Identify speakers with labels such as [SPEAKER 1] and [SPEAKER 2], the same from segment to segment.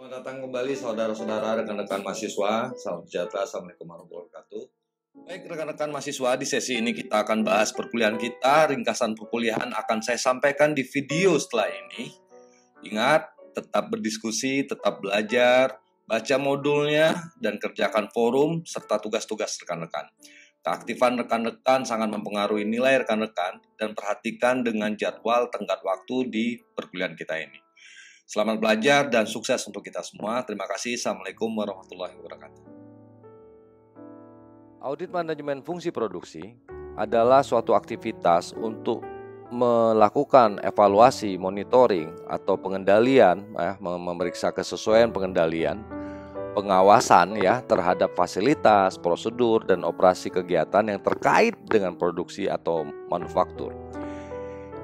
[SPEAKER 1] Selamat datang kembali saudara-saudara, rekan-rekan mahasiswa. Salam sejahtera, Assalamualaikum warahmatullahi wabarakatuh. Baik rekan-rekan mahasiswa, di sesi ini kita akan bahas perkuliahan kita. Ringkasan perkuliahan akan saya sampaikan di video setelah ini. Ingat, tetap berdiskusi, tetap belajar, baca modulnya, dan kerjakan forum serta tugas-tugas rekan-rekan. Keaktifan rekan-rekan sangat mempengaruhi nilai rekan-rekan dan perhatikan dengan jadwal tenggat waktu di perkuliahan kita ini. Selamat belajar dan sukses untuk kita semua. Terima kasih. Assalamualaikum warahmatullahi wabarakatuh.
[SPEAKER 2] Audit manajemen fungsi produksi adalah suatu aktivitas untuk melakukan evaluasi, monitoring, atau pengendalian, memeriksa kesesuaian pengendalian, pengawasan terhadap fasilitas, prosedur, dan operasi kegiatan yang terkait dengan produksi atau manufaktur.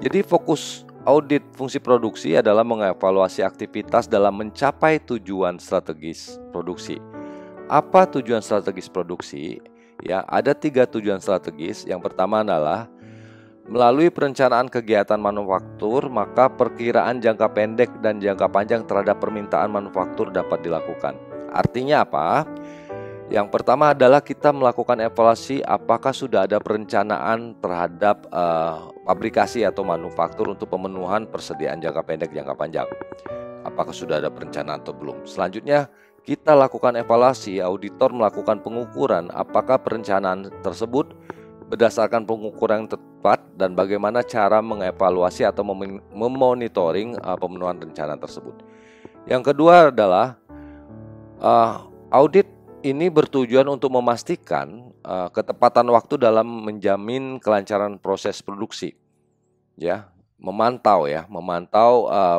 [SPEAKER 2] Jadi fokus audit fungsi produksi adalah mengevaluasi aktivitas dalam mencapai tujuan strategis produksi. Apa tujuan strategis produksi? Ada 3 tujuan strategis. Yang pertama adalah melalui perencanaan kegiatan manufaktur, maka perkiraan jangka pendek dan jangka panjang terhadap permintaan manufaktur dapat dilakukan. Artinya apa? Yang pertama adalah kita melakukan evaluasi apakah sudah ada perencanaan terhadap fabrikasi atau manufaktur untuk pemenuhan persediaan jangka pendek, jangka panjang. Apakah sudah ada perencanaan atau belum? Selanjutnya kita lakukan evaluasi, auditor melakukan pengukuran apakah perencanaan tersebut berdasarkan pengukuran yang tepat dan bagaimana cara mengevaluasi atau memonitoring pemenuhan rencana tersebut. Yang kedua adalah audit ini bertujuan untuk memastikan ketepatan waktu dalam menjamin kelancaran proses produksi. Memantau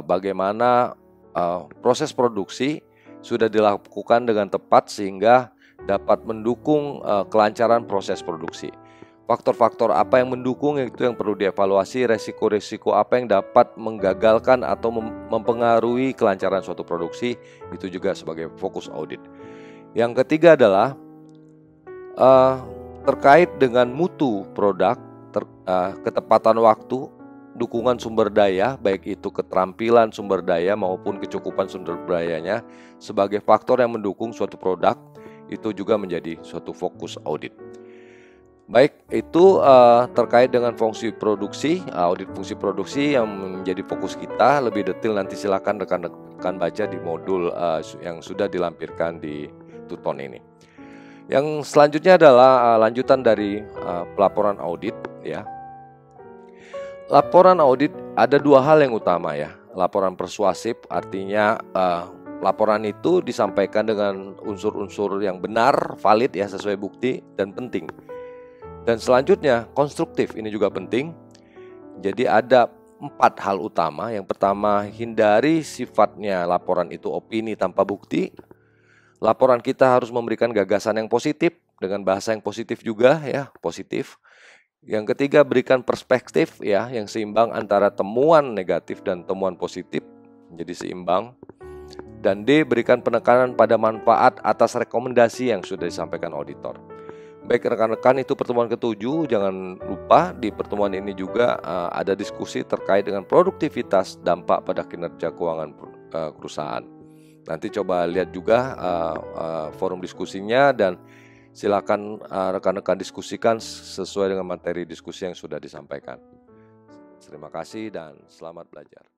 [SPEAKER 2] bagaimana proses produksi sudah dilakukan dengan tepat sehingga dapat mendukung kelancaran proses produksi. Faktor-faktor apa yang mendukung itu yang perlu dievaluasi, resiko-resiko apa yang dapat menggagalkan atau mempengaruhi kelancaran suatu produksi, itu juga sebagai fokus audit. Yang ketiga adalah terkait dengan mutu produk, ketepatan waktu, dukungan sumber daya, baik itu keterampilan sumber daya maupun kecukupan sumber dayanya sebagai faktor yang mendukung suatu produk, itu juga menjadi suatu fokus audit. Baik, itu terkait dengan fungsi produksi, audit fungsi produksi yang menjadi fokus kita. Lebih detail nanti silakan rekan-rekan baca di modul yang sudah dilampirkan di tuton ini. Yang selanjutnya adalah lanjutan dari pelaporan audit. Laporan audit ada 2 hal yang utama. Laporan persuasif artinya laporan itu disampaikan dengan unsur-unsur yang benar, valid sesuai bukti dan penting. Dan selanjutnya konstruktif, ini juga penting. Jadi ada 4 hal utama. Yang pertama, hindari sifatnya laporan itu opini tanpa bukti. Laporan kita harus memberikan gagasan yang positif dengan bahasa yang positif juga positif. Yang ketiga, berikan perspektif yang seimbang antara temuan negatif dan temuan positif, menjadi seimbang. Dan D, berikan penekanan pada manfaat atas rekomendasi yang sudah disampaikan auditor. Baik rekan-rekan, itu pertemuan ke-7. Jangan lupa di pertemuan ini juga ada diskusi terkait dengan produktivitas dampak pada kinerja keuangan perusahaan. Nanti coba lihat juga forum diskusinya dan silakan rekan-rekan diskusikan sesuai dengan materi diskusi yang sudah disampaikan. Terima kasih dan selamat belajar.